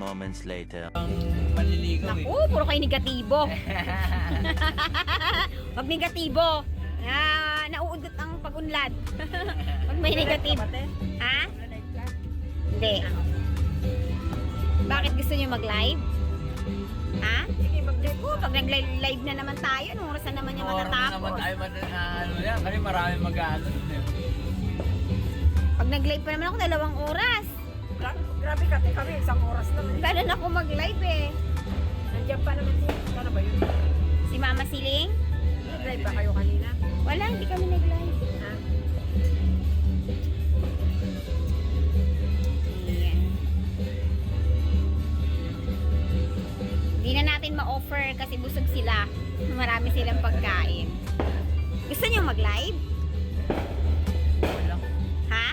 Moments later. Ang maliligaw Naku, puro kayo negatibo. Pag negatibo, nauudot ang pag-unlad. Pag may negative. Ha? Hindi. Bakit gusto niyo mag-live? Ha? Sige, mag-live ko. Pag nag-live na naman tayo, anong oras na naman niya matatapos? naman tayo ano yan, kasi marami mag-ano. Pag nag-live pa naman ako, 2 oras. Grabe kami, isang oras naman. Kailan ako mag-live eh? Nandiyan pa naman siya. Sana ba yun? Si Mama Siling? Nag-live ba kayo kanina? Wala, hindi kami nag-live. Ha? Ayan. Hindi na natin ma-offer kasi busog sila. Marami silang pagkain. Gusto niyo mag-live? Wala. Ha?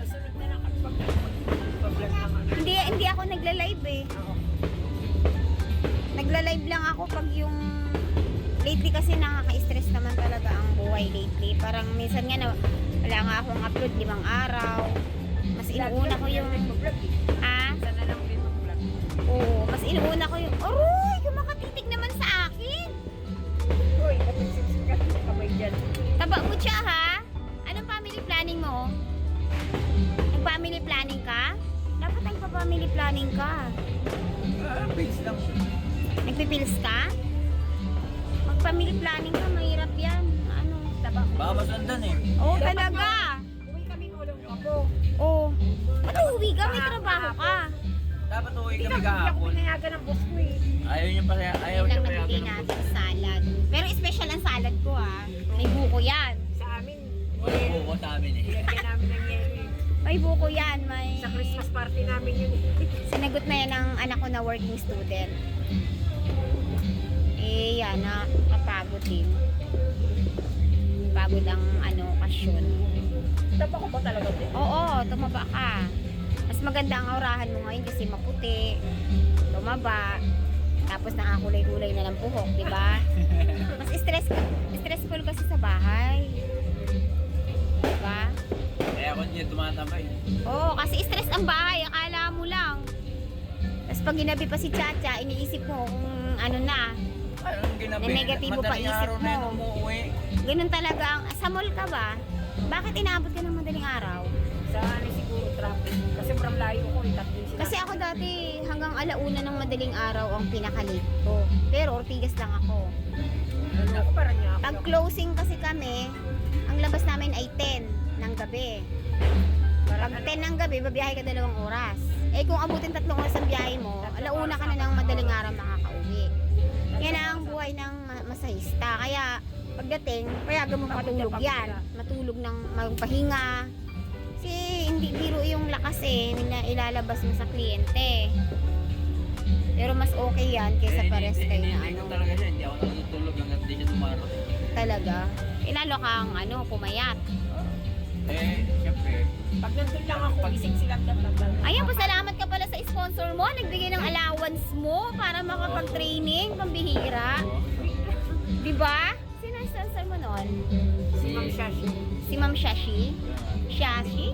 Susunod na lang kami pag-vlog naman. Hindi ako nagla-live eh. Oo. Nagla-live lang ako pag yung lately kasi nakaka-stress naman talaga ang buhay lately. Parang minsan nga na wala nga akong upload 5 araw. Mas inuuna ko yung Sana lang din mag-vlog. oo, mas inuuna ko yung aroy, kumakatitig naman sa akin. Uy, kapag subscribe ka kamay dyan. Taba mo siya ha? Anong family planning mo? Nag-family planning ka? Dapat nagpa-family planning ka. Page lang. Nagpipils ka? Mag-family planning ka, mahirap yan. Ano? Taba. Baka masundan eh. Oo, talaga. Uwi kami ulong ako. Oo. Ba't uwi ka? May trabaho ka. Dapat uwi Hindi kami ako kahapon. pinayagan ng boss ko eh. Ayaw niya pa ayaw Ayun niya lang pa nabigay yagan ng natin salad. Pero special ang salad ko ah. May buko yan. Sa amin, Wala buko sa amin eh. nilagyan namin ng yelo eh. May buko yan. May... Sa Christmas party namin yun eh. Sinagot na yan ng anak ko na working student. Eh, yan na. Kapagod din. Pagod ang okasyon. Taba ko ba talaga din? Oo, tumaba ka. Mas maganda ang aurahan mo ngayon kasi maputi. Tumaba. Tapos nakakulay-kulay na ng buhok, di ba? Mas stressful kasi sa bahay. Di ba? Kaya ako niya tumatambay. Oo, kasi stress ang bahay. Akala mo lang. Tapos pag ginabi pa si Chacha, iniisip mo kung ano na. Anong ginabi? Na negatibo pa Madaling isip araw na mo. yun umuwi. Ganun talaga. Sa mall ka ba? Bakit inaabot ka ng madaling araw? Sa ano siguro traffic. Kasi from layo ko eh. Tatlo sila. Kasi ako dati hanggang 1:00 ng madaling araw ang pinaka-late ko. Pero Ortigas lang ako. Ano ako parang niya ako. Pag closing kasi kami, ang labas namin ay 10 ng gabi. Pag 10 ng gabi, babiyahe ka 2 oras. Eh kung abutin 3 oras ang biyahe mo, 1:00 ka na ng madaling araw makakauwi. Yan ang buhay ng masahista. Kaya pagdating, payagan mo matulog yan. Matulog ng magpahinga. Kasi hindi biro yung lakas eh, na ilalabas mo sa kliyente. Pero mas okay yan kaysa pares kayo na Hindi ano. ko talaga siya, hindi ako natutulog hanggang di siya tumarating. Talaga. Lalo kang pumayat. Siyempre. Pag nandun lang ako, gising sila. Ayan, pasalamat ka pala sa sponsor mo. Nagbigay ng allowance mo para makapag-training, pambihira. Diba? Sino ang sponsor mo noon? Si Ma'am Shashi. Si Ma'am Shashi? Shashi?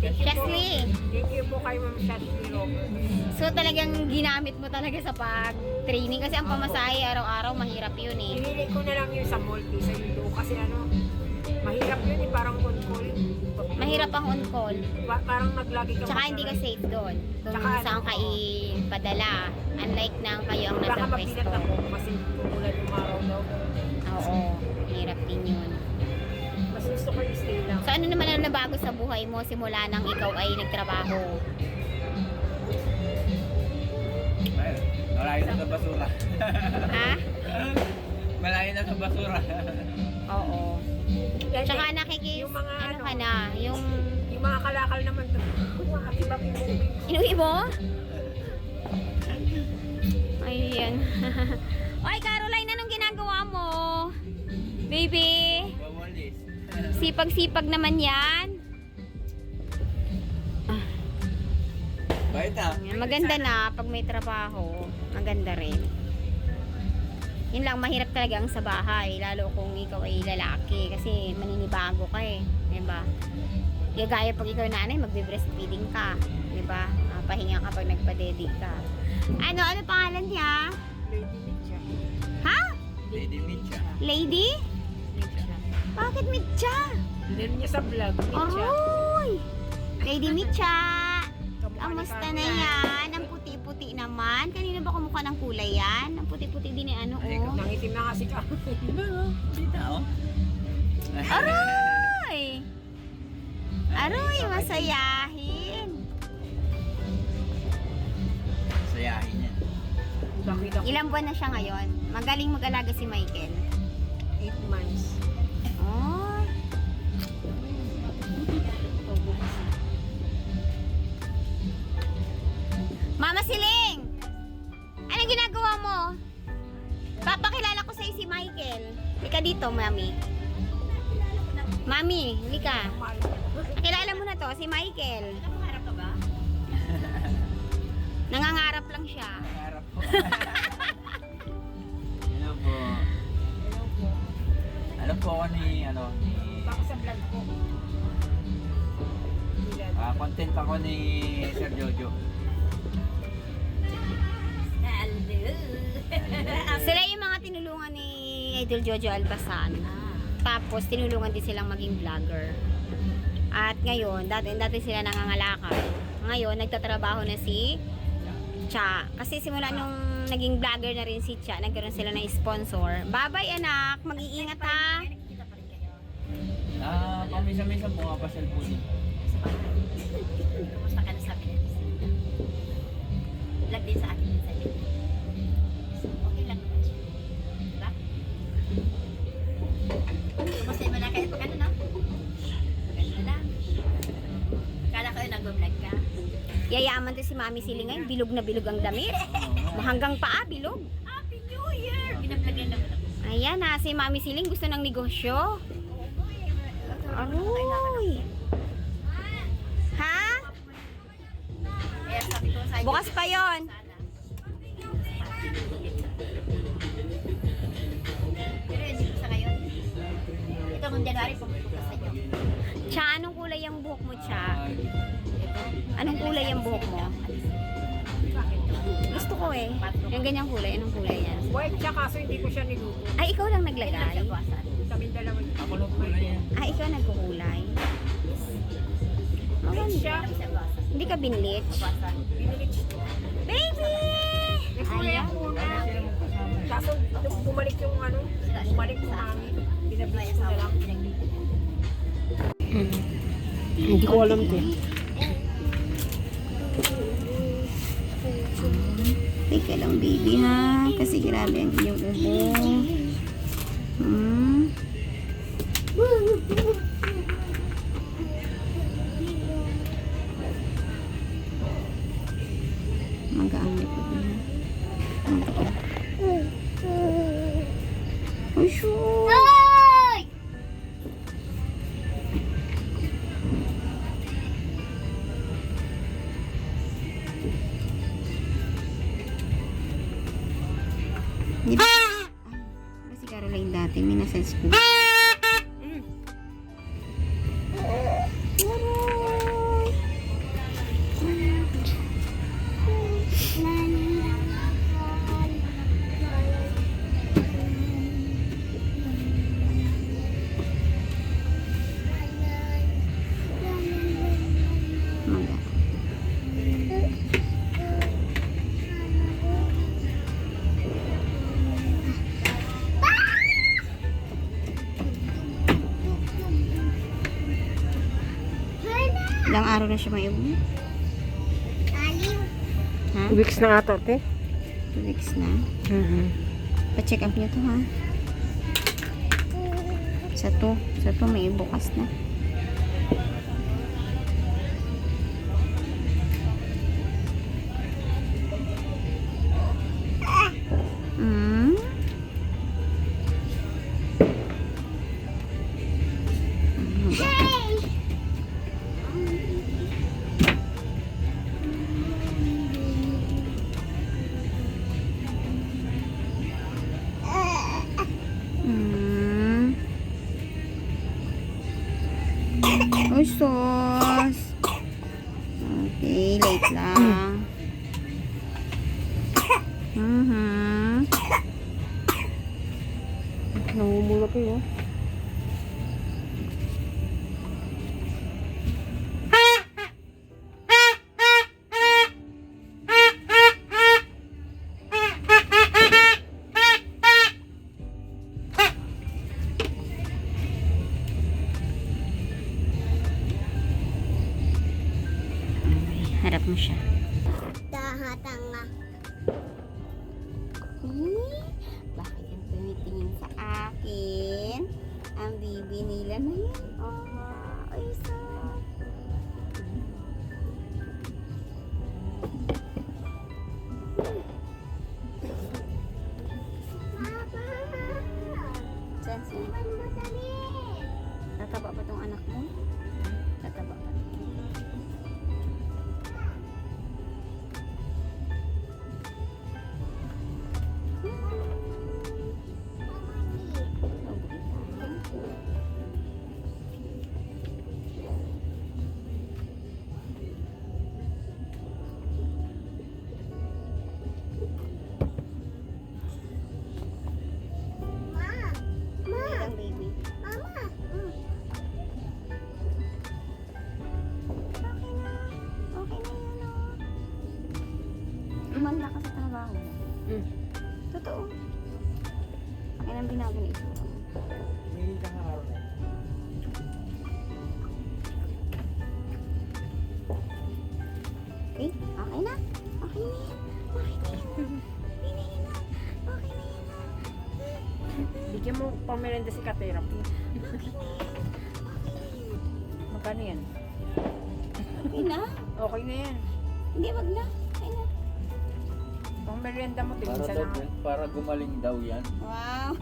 Shasli. Thank you po kay Ma'am Shashi Robert. So talagang ginamit mo talaga sa pag-training kasi ang pamasahe araw-araw mahirap yun eh. Pinili ko na lang yung sa mall kaysa yung doon kasi mahirap yun eh, parang on call. Mahirap ang on-call. Parang naglagi ka Tsaka hindi ka safe doon. Kung Tsaka saan ka ipadala. Unlike nang kayo ang nasa Baka pwesto. mapilat ako kasi umulan yung araw daw. Oo, hirap din yun. Mas gusto ko yung stay lang. So ano naman ang nabago sa buhay mo simula nang ikaw ay nagtrabaho? Malayo na sa basura. Ha? Malayo na sa basura. Oo. Yan, Tsaka eh, nakikis, yung mga ano ka na, yung yung mga kalakal naman to. Mga atibak yung inuwi mo? Ayan. Oy, Caroline, anong ginagawa mo? Baby, Bawalis. sipag-sipag naman yan. Bakit ah? Maganda na pag may trabaho. Maganda rin. Yun lang, mahirap talaga ang sa bahay. Lalo kung ikaw ay lalaki. Kasi maninibago ka eh. Diba? Gaya pag ikaw nanay, magbe-breastfeeding ka. Diba? Pahinga ka pag nagpa-daddy ka. Ano pangalan niya? Lady Mitcha. Ha? Lady Mitcha. Lady? Mitcha. Bakit Mitcha? Dinero niya sa vlog, Mitcha. Aroy! Lady Mitcha! Kamukha ni Kamusta Carmen. na yan? Ang puti-puti naman. Kanina ba kumukha ng kulay yan? Ang puti-puti din ni ano, Ay, oh. Nangitim na nga si Carmen. Dito oh. Aroy! Aroy, masayahin. Sayahin yan. Nakita ko Ilang buwan na siya ngayon? Magaling mag-alaga si Michael. 8 months. Oh. Mama Siling! Anong ginagawa mo? Papakilala ko sa'yo si Michael. Halika dito, Mami. Mami, halika. Kilala mo na to, si Michael. Nangangarap ka ba? Nangangarap lang siya. Harap po. Hello po. Alam po ako ni Baka sa vlog ko. content ako ni Sir Jojo. Sila yung mga tinulungan ni Idol Jojo Albasan. Tapos tinulungan din silang maging vlogger. At ngayon, dati sila nangangalakal. Ngayon, nagtatrabaho na si Cha. Kasi simula nung naging vlogger na rin si Cha, nagkaroon sila ng sponsor. Bye-bye anak, mag-iingat ha. Pamisa-misa pumapasal po din. Kumusta ka na sa akin? Vlog din sa akin din sa'yo. Okay lang naman siya. Diba? Kumusta yung malaki? Pagkano na? Pagkano lang. Kala ko yung nag-vlog ka. Yayaman to si Mami Siling ngayon, bilog na bilog ang damit. Hanggang paa, bilog. Happy New Year! Binablog yan naman ako. Ayan na, si Mami Siling gusto ng negosyo. Aroy! Ha? Kaya sabi ko sa'yo. Bukas pa yon. Sana. Pero hindi ko sa ngayon. Ito kung January pumunta sa inyo. Cha, anong kulay ang buhok mo, Cha? Ito. Anong kulay ang buhok mo? Gusto ko eh. Yung ganyang kulay, anong kulay yan? White siya kaso hindi ko siya niluto. Ay, ikaw lang Ito naglagay? lang sa buwasan. Kami dalawa. Ako lang po na yan. Ay, ikaw nagkukulay? White siya. Ito lang sa buwasan. Hindi ka binlich? Buwasan. Pinilit siya. Baby! Nagkulay ang una. Kaso nung bumalik yung bumalik yung mami. Pinablis ko na lang. Hindi ko alam to. Teka lang, baby, ha? Kasi grabe ang iyong ubo. ice cream. Ilang araw na siya may ubo? Ha? 2 weeks na ata, te. 2 weeks na. Mm-hmm. Pa-check up niyo to, ha? Sa to may bukas na. Mm. Mm. Uy, sus. Okay, late lang. Nangumula pa yun. Harap mo siya. Tanga. Bakit yung tumitingin sa akin? Ang bibi nila na yan. Oh, ay, so. Saan siya? Tataba ba tong anak mo? Tataba ba? Ilang baby? Okay na yan, oh. Umanda ka sa trabaho. Totoo. Yan ang binago ni ito. May isang araw na. Okay? Okay na? Okay na yan. Okay na yan. Okay na yan. Okay na yan. Bigyan mo pang merenda si ka-therapy. Magkano yan? Okay na? Okay na yan. Hindi, wag na. Okay na. Pang merenda mo, Para, tigisa daw, na. para gumaling daw yan. Wow.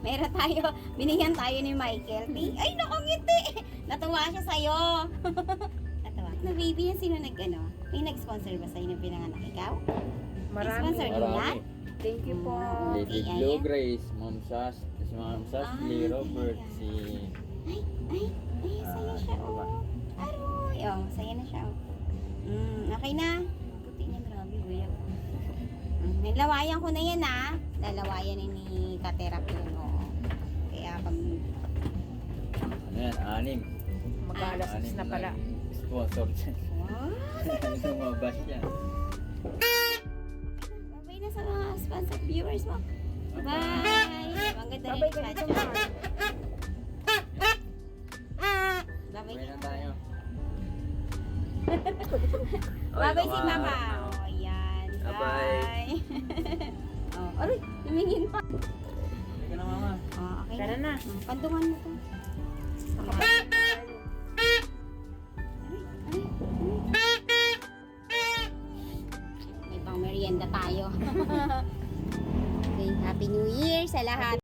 Meron tayo. Binigyan tayo ni Michael. Ay, nakangiti. Natuwa siya sa'yo. Natuwa. Na baby yan, sino nag-ano? May nag-sponsor ba sa'yo ng pinanganak? Ikaw? Nag-sponsor Marami. din yan? Thank you po. Lady Okay, Blue ayan. Grace, Ma'am Sas, si Ma'am Sasli, Ah, Robert, ayan. si... Ay, saya siya, oh. Aroy, oh, saya na siya, oh. Okay na. Puti niya, grabe, kuya. Lawayan ko na yan, ah. Lalawayan ni ka-therapy yun, oh. Kaya pag... Ano yan, 6. Mag-aalas 6 na pala. Sponsor dyan. Wow. Lumabas siya. Babay na sa mga sponsored viewers mo. Bye! Ang ganda Babay rin ka yung dito, catch. Mark. Babay Babay ka na tayo. Babay si baka- Mama. Oh, yan. Bye-bye. Bye. Oh, aray, lumingin pa. Sige ka na, Mama. Oh, okay Tara na. Pandungan mo to. May pang merienda tayo. Okay, Happy New Year sa lahat.